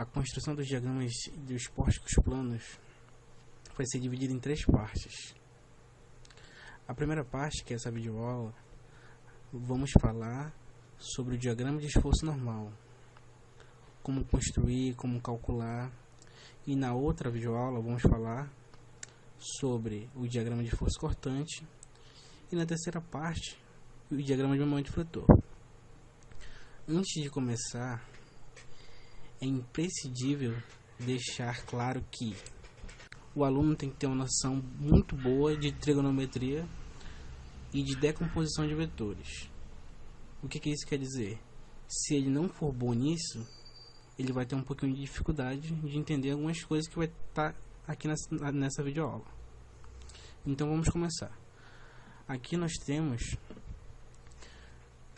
A construção dos diagramas dos pórticos planos vai ser dividida em 3 partes. A primeira parte, que é essa videoaula, vamos falar sobre o diagrama de esforço normal, como construir, como calcular, e na outra videoaula vamos falar sobre o diagrama de força cortante e na terceira parte o diagrama de momento fletor. Antes de começar, é imprescindível deixar claro que o aluno tem que ter uma noção muito boa de trigonometria e de decomposição de vetores. O que isso quer dizer? Se ele não for bom nisso, ele vai ter um pouquinho de dificuldade de entender algumas coisas que vai estar aqui nessa videoaula. Então vamos começar. Aqui nós temos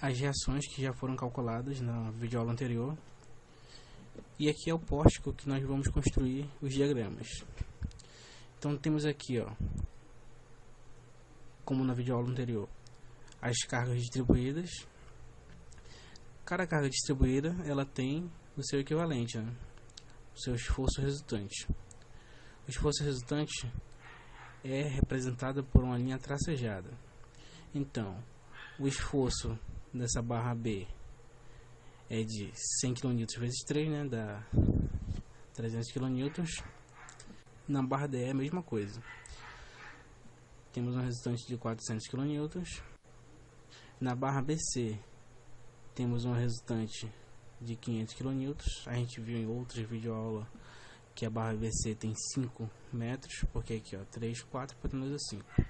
as reações que já foram calculadas na videoaula anterior. E aqui é o pórtico que nós vamos construir os diagramas. Então temos aqui, como na videoaula anterior, as cargas distribuídas. Cada carga distribuída ela tem o seu equivalente, o seu esforço resultante. O esforço resultante é representado por uma linha tracejada. Então, o esforço dessa barra B é de 100 kN vezes 3, dá 300 kN. Na barra D é a mesma coisa. Temos um resultante de 400 kN. Na barra BC temos um resultante de 500 kN. A gente viu em outras videoaulas que a barra BC tem 5 metros, porque aqui 3, 4, hipotenusa 5.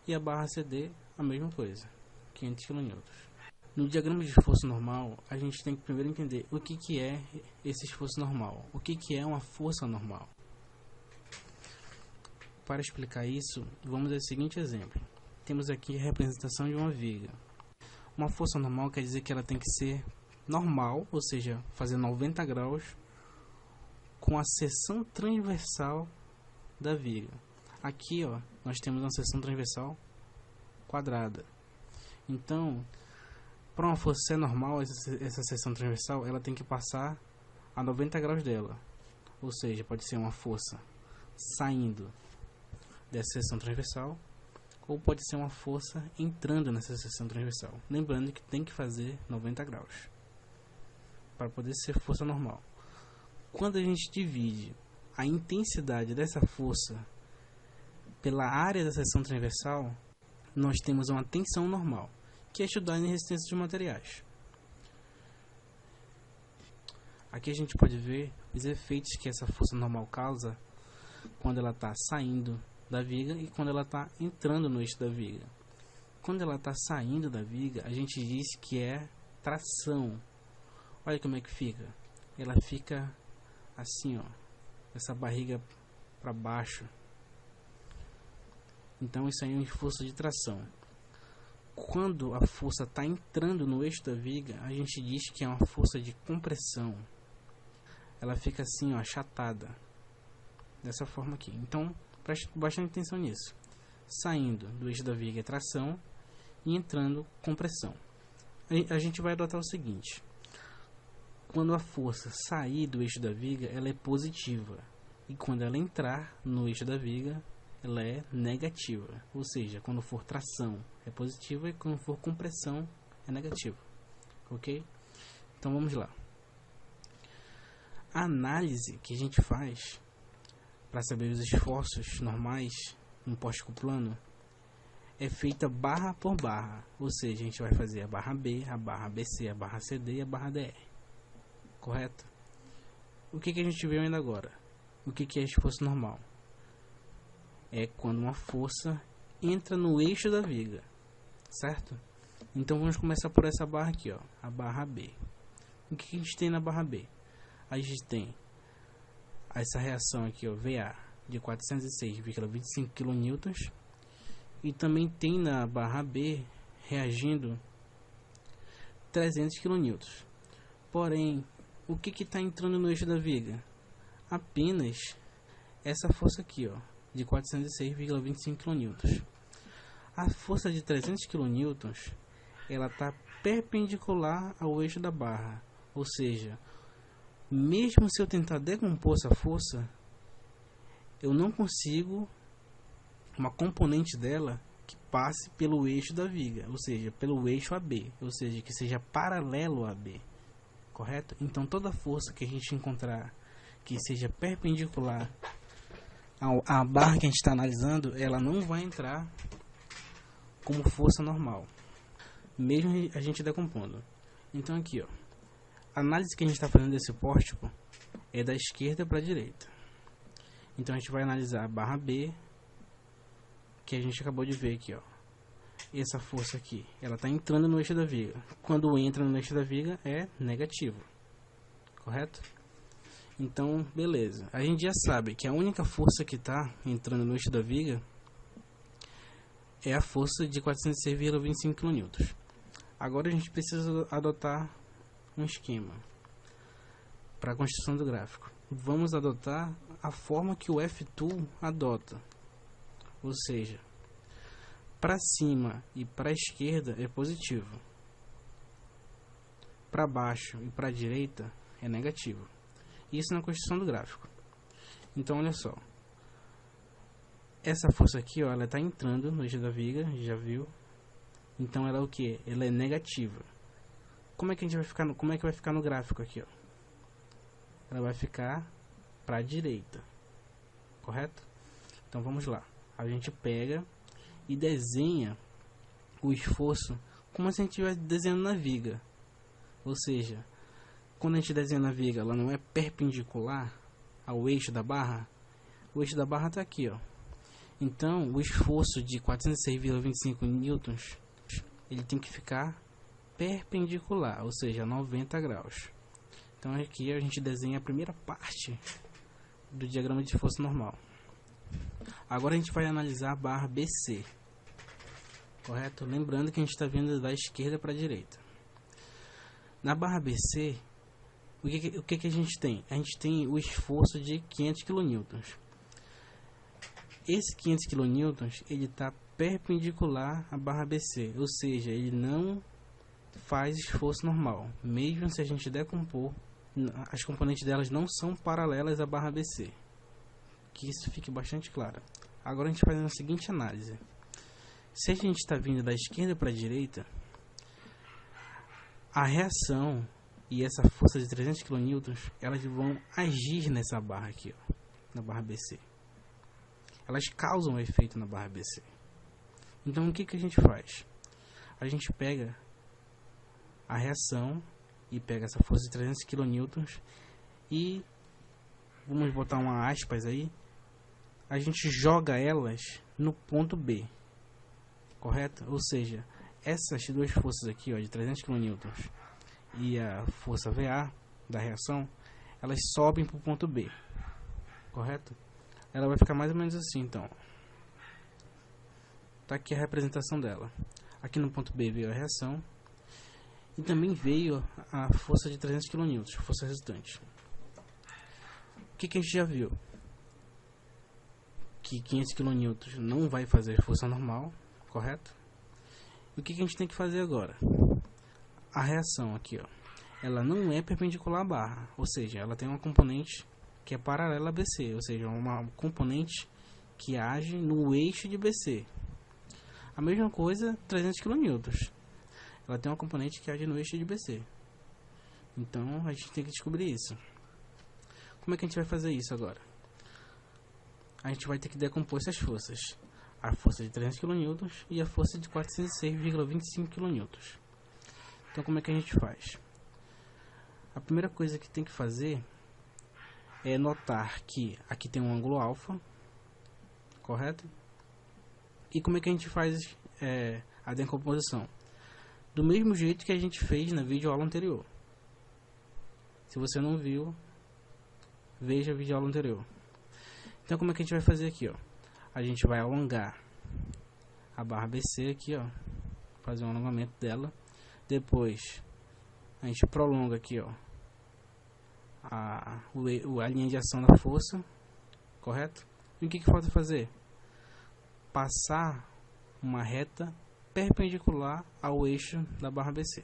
E a barra CD a mesma coisa, 500 kN. No diagrama de esforço normal, a gente tem que primeiro entender o que é esse esforço normal, o que é uma força normal. Para explicar isso, vamos ao seguinte exemplo. Temos aqui a representação de uma viga. Uma força normal quer dizer que ela tem que ser normal, ou seja, fazer 90 graus com a seção transversal da viga. Aqui nós temos uma seção transversal quadrada. Então, para uma força ser normal, essa seção transversal ela tem que passar a 90 graus dela. Ou seja, pode ser uma força saindo dessa seção transversal, ou pode ser uma força entrando nessa seção transversal. Lembrando que tem que fazer 90 graus para poder ser força normal. Quando a gente divide a intensidade dessa força pela área da seção transversal, nós temos uma tensão normal, que é estudada em resistência de materiais. Aqui a gente pode ver os efeitos que essa força normal causa quando ela está saindo da viga e quando ela está entrando no eixo da viga. Quando ela está saindo da viga, a gente diz que é tração. Olha como é que fica. Ela fica assim, essa barriga para baixo. Então isso aí é um esforço de tração. Quando a força está entrando no eixo da viga, a gente diz que é uma força de compressão. Ela fica assim, achatada. Dessa forma aqui. Então, preste bastante atenção nisso. Saindo do eixo da viga é tração e entrando compressão. A gente vai adotar o seguinte. Quando a força sair do eixo da viga, ela é positiva. E quando ela entrar no eixo da viga, ela é negativa. Ou seja, quando for tração é positiva e quando for compressão é negativa. Ok? Então vamos lá. A análise que a gente faz para saber os esforços normais em pórtico plano é feita barra por barra. Ou seja, a gente vai fazer a barra B, a barra BC, a barra CD e a barra DR. Correto? O que a gente viu ainda agora? O que é esforço normal? É quando uma força entra no eixo da viga, certo? Então vamos começar por essa barra aqui, a barra B. O que a gente tem na barra B? A gente tem essa reação aqui, VA, de 406,25 kN, e também tem na barra B reagindo 300 kN. Porém, o que está entrando no eixo da viga? Apenas essa força aqui, de 406,25 kN. A força de 300 kN, ela está perpendicular ao eixo da barra, ou seja, Mesmo se eu tentar decompor essa força, eu não consigo uma componente dela que passe pelo eixo da viga, ou seja, pelo eixo AB, ou seja, que seja paralelo a AB, correto? Então toda força que a gente encontrar que seja perpendicular à barra que a gente está analisando, ela não vai entrar como força normal, mesmo a gente decompondo. Então aqui, ó, a análise que a gente está fazendo desse pórtico é da esquerda para a direita. Então a gente vai analisar a barra B, que a gente acabou de ver aqui, ó. Essa força aqui, ela está entrando no eixo da viga. Quando entra no eixo da viga é negativo, correto? Então, beleza. A gente já sabe que a única força que está entrando no eixo da viga é a força de 406,25 kN. Agora a gente precisa adotar um esquema para a construção do gráfico. Vamos adotar a forma que o F-Tool adota. Ou seja, para cima e para a esquerda é positivo, para baixo e para a direita é negativo. Isso na construção do gráfico. Então olha só, essa força aqui, ó, ela está entrando no eixo da viga, já viu? Então ela é o que? Ela é negativa. Como é que a gente vai ficar como é que vai ficar no gráfico aqui, ó? Ela vai ficar para a direita, correto? Então vamos lá. A gente pega e desenha o esforço como se a gente estivesse desenhando na viga. Ou seja, quando a gente desenha na viga, ela não é perpendicular ao eixo da barra. O eixo da barra está aqui, ó. Então, o esforço de 406,25 newtons, ele tem que ficar perpendicular, ou seja, 90 graus. Então aqui a gente desenha a primeira parte do diagrama de força normal. Agora a gente vai analisar a barra BC, correto? Lembrando que a gente está vindo da esquerda para a direita. Na barra BC, o que a gente tem? A gente tem o esforço de 500 kN. Esse 500 kN ele está perpendicular à barra BC, ou seja, ele não faz esforço normal. Mesmo se a gente decompor, as componentes delas não são paralelas à barra BC. Que isso fique bastante claro. Agora a gente faz a seguinte análise. Se a gente está vindo da esquerda para a direita, a reação e essa força de 300 kN, elas vão agir nessa barra aqui, ó, na barra BC. Elas causam efeito na barra BC. Então o que a gente faz? A gente pega a reação e pega essa força de 300 kN e vamos botar uma aspas aí, a gente joga elas no ponto B, correto? Ou seja, essas duas forças aqui, ó, de 300 kN e a força VA da reação, elas sobem para o ponto B, correto? Ela vai ficar mais ou menos assim, então. Tá aqui a representação dela. Aqui no ponto B veio a reação e também veio a força de 300 kN, força resultante. O que a gente já viu? Que 500 kN não vai fazer força normal, correto? E o que a gente tem que fazer agora? A reação aqui, ó, ela não é perpendicular à barra, ou seja, ela tem uma componente que é paralela a BC, ou seja, uma componente que age no eixo de BC. A mesma coisa, 300 kN. Ela tem uma componente que age no eixo de BC. Então, a gente tem que descobrir isso. Como é que a gente vai fazer isso agora? A gente vai ter que decompor essas forças. A força de 300 kN e a força de 406,25 kN. Então, como é que a gente faz? A primeira coisa que tem que fazer é notar que aqui tem um ângulo alfa, correto? E como é que a gente faz a decomposição? Do mesmo jeito que a gente fez na videoaula anterior. Se você não viu, veja a videoaula anterior. Então como é que a gente vai fazer aqui, ó? A gente vai alongar a barra BC aqui, ó, fazer um alongamento dela. Depois a gente prolonga aqui, ó, a linha de ação da força, correto? E o que falta fazer? Passar uma reta perpendicular ao eixo da barra BC.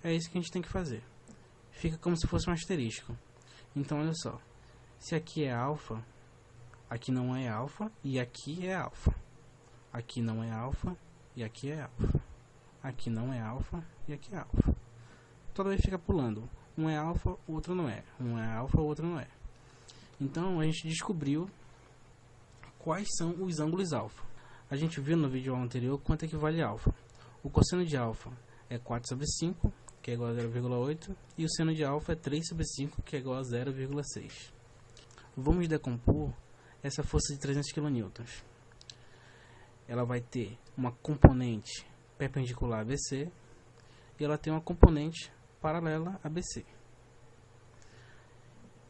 É isso que a gente tem que fazer. fica como se fosse um asterisco. Então olha só, se aqui é alfa, aqui não é alfa e aqui é alfa. Aqui não é alfa e aqui é alfa. Aqui não é alfa e aqui é alfa. Toda vez fica pulando. Um é alfa, o outro não é. Um é alfa, o outro não é. Então a gente descobriu quais são os ângulos alfa. A gente viu no vídeo anterior quanto equivale alfa. O cosseno de alfa é 4/5, que é igual a 0,8, e o seno de alfa é 3/5, que é igual a 0,6. Vamos decompor essa força de 300 kN. Ela vai ter uma componente perpendicular a BC e ela tem uma componente paralela a BC.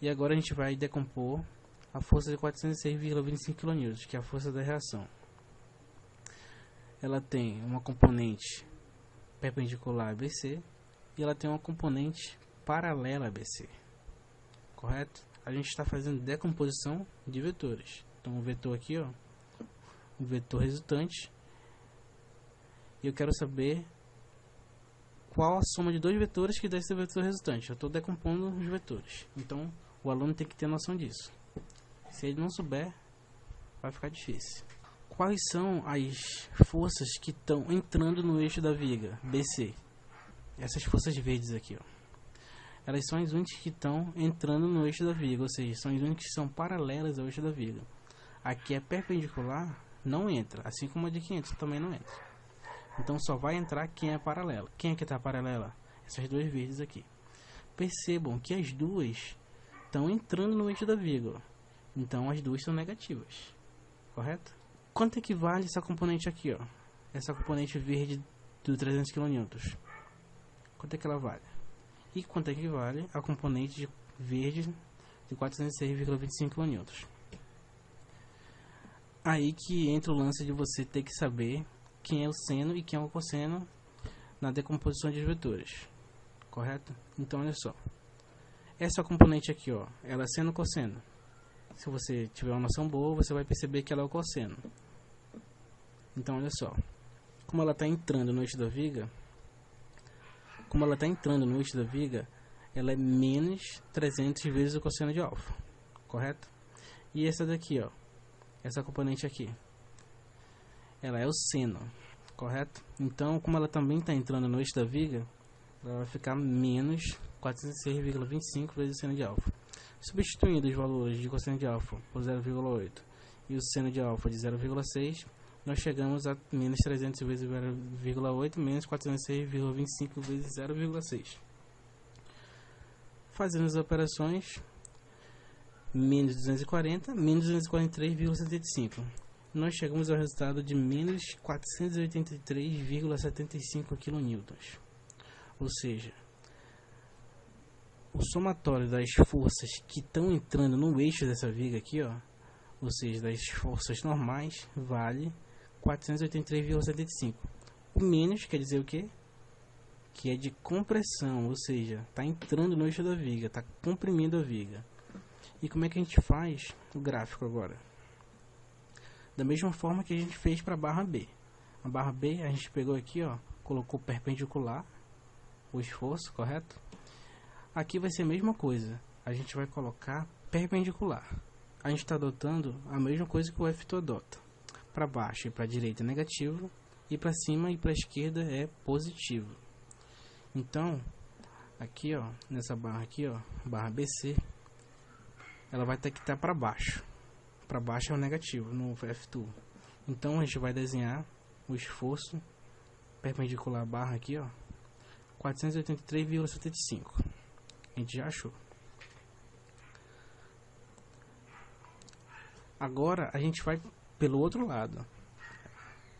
E agora a gente vai decompor a força de 406,25 kN, que é a força da reação. Ela tem uma componente perpendicular a BC e ela tem uma componente paralela a BC. Correto? A gente está fazendo decomposição de vetores. Então o vetor aqui, ó, o vetor resultante, e eu quero saber qual a soma de dois vetores que dá esse vetor resultante. Eu estou decompondo os vetores. Então o aluno tem que ter noção disso. Se ele não souber, vai ficar difícil. Quais são as forças que estão entrando no eixo da viga, BC? Essas forças verdes aqui, ó. Elas são as únicas que estão entrando no eixo da viga, ou seja, são as únicas que são paralelas ao eixo da viga. Aqui é perpendicular, não entra, assim como a de 500 também não entra. Então só vai entrar quem é paralela. Quem é que está paralela? Essas duas verdes aqui. Percebam que as duas estão entrando no eixo da viga, ó. Então as duas são negativas, correto? Quanto equivale essa componente aqui, ó? Essa componente verde do 300 kN? Quanto é que ela vale? E quanto equivale a componente verde de 406,25 kN? Aí que entra o lance de você ter que saber quem é o seno e quem é o cosseno na decomposição de vetores, correto? Então olha só, essa componente aqui, ó, ela é seno cosseno. Se você tiver uma noção boa, você vai perceber que ela é o cosseno. Então olha só, como ela está entrando no eixo da viga, ela é menos 300 vezes o cosseno de alfa, correto? E essa daqui, ó, essa componente aqui, ela é o seno, correto? Então, como ela também está entrando no eixo da viga, ela vai ficar menos 406,25 vezes o seno de alfa. Substituindo os valores de cosseno de alfa por 0,8 e o seno de alfa de 0,6, nós chegamos a menos 300 vezes 0,8 menos 406,25 vezes 0,6. Fazendo as operações, menos 240, menos 243,75. Nós chegamos ao resultado de menos 483,75 kN. Ou seja, o somatório das forças que estão entrando no eixo dessa viga aqui, ó, ou seja, das forças normais, vale 483,75. O menos quer dizer o quê? Que é de compressão, ou seja, está entrando no eixo da viga, está comprimindo a viga. E como é que a gente faz o gráfico agora? Da mesma forma que a gente fez para a barra B. A barra B a gente pegou aqui, ó, colocou perpendicular o esforço, correto? Aqui vai ser a mesma coisa, a gente vai colocar perpendicular. A gente está adotando a mesma coisa que o F adota. Para baixo e para a direita é negativo, e para cima e para a esquerda é positivo. Então, aqui, ó, nessa barra aqui, ó, barra BC, ela vai ter que estar para baixo. Para baixo é o negativo no F2. Então a gente vai desenhar o esforço perpendicular à barra aqui, ó, 483,75. A gente já achou. Agora a gente vai pelo outro lado.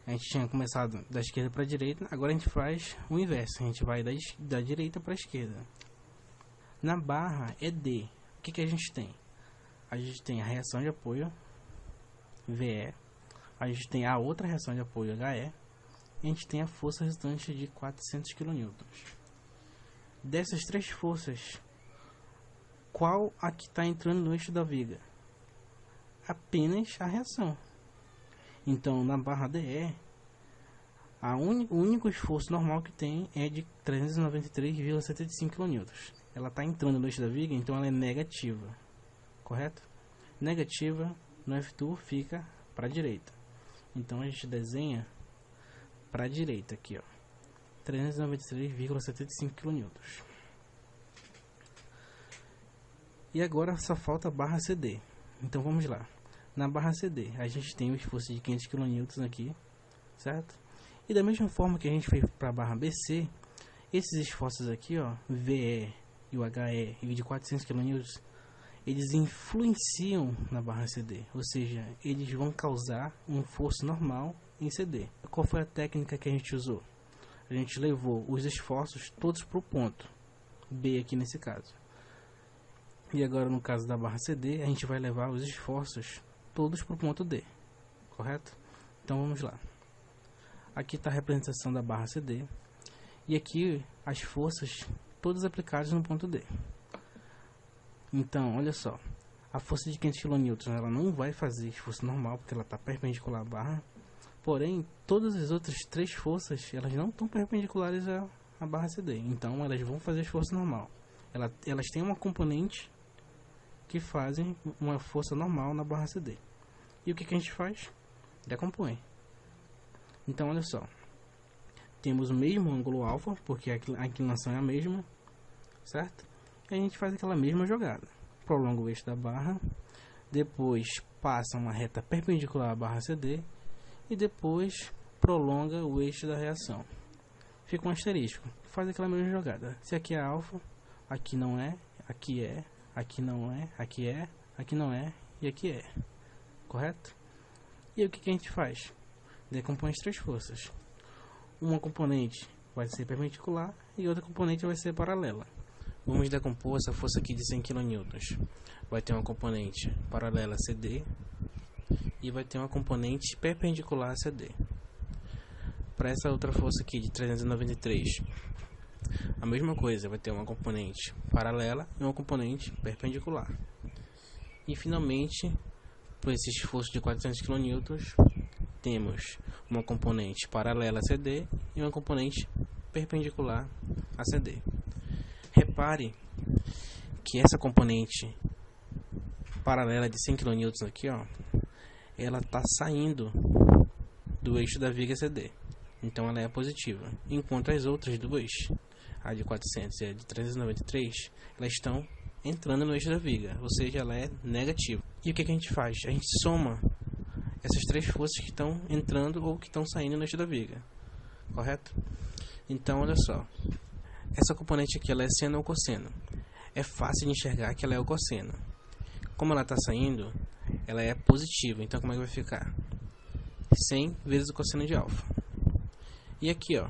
A gente tinha começado da esquerda para a direita, agora a gente faz o inverso. A gente vai da direita para a esquerda. Na barra é D. O que a gente tem? A gente tem a reação de apoio, VE. A gente tem a outra reação de apoio, HE. E a gente tem a força resultante de 400 kN. Dessas três forças, qual a que está entrando no eixo da viga? Apenas a reação. Então, na barra DE, o único esforço normal que tem é de 393,75 kN. ela está entrando no eixo da viga, então ela é negativa, correto? Negativa no F2 fica para a direita. Então a gente desenha para a direita aqui, ó, 393,75 kN. E agora só falta a barra CD. Então vamos lá. Na barra CD a gente tem o esforço de 500 kN aqui, certo? E da mesma forma que a gente fez para a barra BC, esses esforços aqui, ó, VE e o HE e o de 400 kN, eles influenciam na barra CD, ou seja, eles vão causar um esforço normal em CD. Qual foi a técnica que a gente usou? A gente levou os esforços todos para o ponto B aqui nesse caso. E agora no caso da barra CD, a gente vai levar os esforços todos para o ponto D, correto? Então vamos lá. Aqui está a representação da barra CD. E aqui as forças todas aplicadas no ponto D. Então, olha só. A força de 500 kN ela não vai fazer esforço normal, porque ela está perpendicular à barra. Porém, todas as outras três forças, elas não estão perpendiculares à barra CD. Então, elas vão fazer esforço normal. Elas têm uma componente que fazem uma força normal na barra CD. E o que a gente faz? Decompõe. Então, olha só. Temos o mesmo ângulo alfa, porque a inclinação é a mesma, certo? E a gente faz aquela mesma jogada. Prolonga o eixo da barra, depois passa uma reta perpendicular à barra CD e depois prolonga o eixo da reação. Fica um asterisco. Faz aquela mesma jogada. Se aqui é alfa, aqui não é, aqui é, aqui não é, aqui é, aqui não é e aqui é. Correto? E o que a gente faz? Decompõe as três forças. Uma componente vai ser perpendicular e outra componente vai ser paralela. Vamos decompor essa força aqui de 100 kN. Vai ter uma componente paralela a CD e vai ter uma componente perpendicular a CD. Para essa outra força aqui de 393, a mesma coisa, vai ter uma componente paralela e uma componente perpendicular. E finalmente, para esse esforço de 400 kN, temos uma componente paralela a CD e uma componente perpendicular a CD. Repare que essa componente paralela de 100 kN aqui, ó, ela está saindo do eixo da viga CD. Então ela é positiva. Enquanto as outras duas, a de 400 e a de 393, elas estão entrando no eixo da viga, ou seja, ela é negativa. E o que a gente faz? A gente soma essas três forças que estão entrando ou que estão saindo no eixo da viga, correto? Então, olha só. Essa componente aqui, ela é seno ou cosseno. É fácil de enxergar que ela é o cosseno. Como ela está saindo, ela é positiva. Então, como é que vai ficar? 100 vezes o cosseno de alfa. E aqui, ó,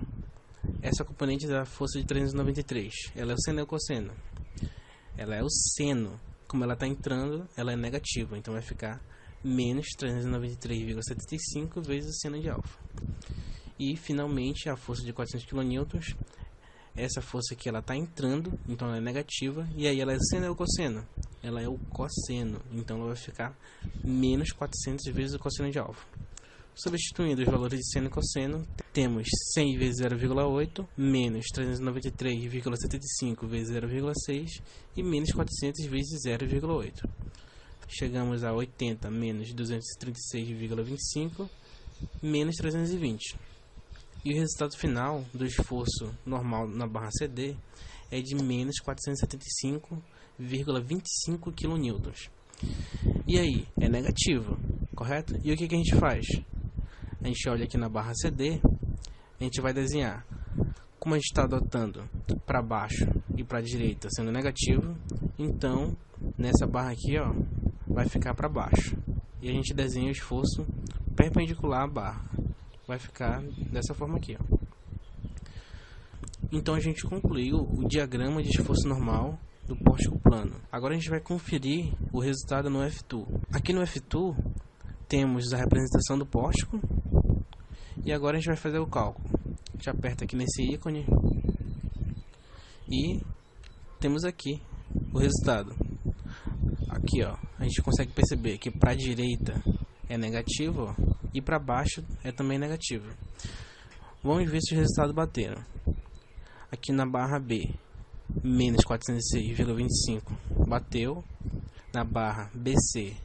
essa componente da força de 393, ela é o seno ou cosseno? Ela é o seno. Como ela está entrando, ela é negativa. Então, vai ficar menos 393,75 vezes o seno de alfa. E, finalmente, a força de 400 kN, essa força aqui, ela está entrando, então ela é negativa. E aí, ela é seno ou cosseno? Ela é o cosseno. Então, ela vai ficar menos 400 vezes o cosseno de alfa. Substituindo os valores de seno e cosseno, temos 100 vezes 0,8, menos 393,75 vezes 0,6 e menos 400 vezes 0,8. Chegamos a 80 menos 236,25 menos 320. E o resultado final do esforço normal na barra CD é de menos 475,25 kN. E aí, é negativo, correto? E o que a gente faz? A gente olha aqui na barra CD, a gente vai desenhar. Como a gente está adotando para baixo e para a direita sendo negativo, então nessa barra aqui, ó, vai ficar para baixo. E a gente desenha o esforço perpendicular à barra. Vai ficar dessa forma aqui, ó. Então a gente concluiu o diagrama de esforço normal do pórtico plano. Agora a gente vai conferir o resultado no F2. Aqui no F2 temos a representação do pórtico. E agora a gente vai fazer o cálculo. A gente aperta aqui nesse ícone e temos aqui o resultado. Aqui, ó, a gente consegue perceber que para a direita é negativo, ó, e para baixo é também negativo. Vamos ver se os resultados bateram. Aqui na barra B menos 406,25 bateu. Na barra BC,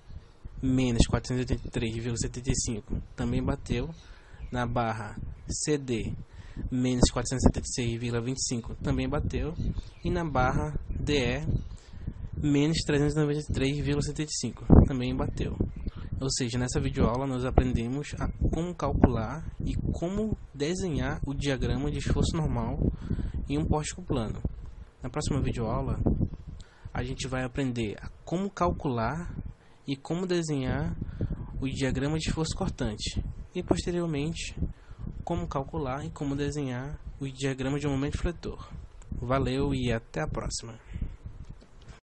menos 483,75 também bateu. Na barra CD, menos 476,25 também bateu. E na barra DE, menos 393,75 também bateu. Ou seja, nessa videoaula nós aprendemos a como calcular e como desenhar o diagrama de esforço normal em um pórtico plano. Na próxima videoaula a gente vai aprender a como calcular e como desenhar o diagrama de esforço cortante e posteriormente como calcular e como desenhar o diagrama de momento fletor. Valeu e até a próxima!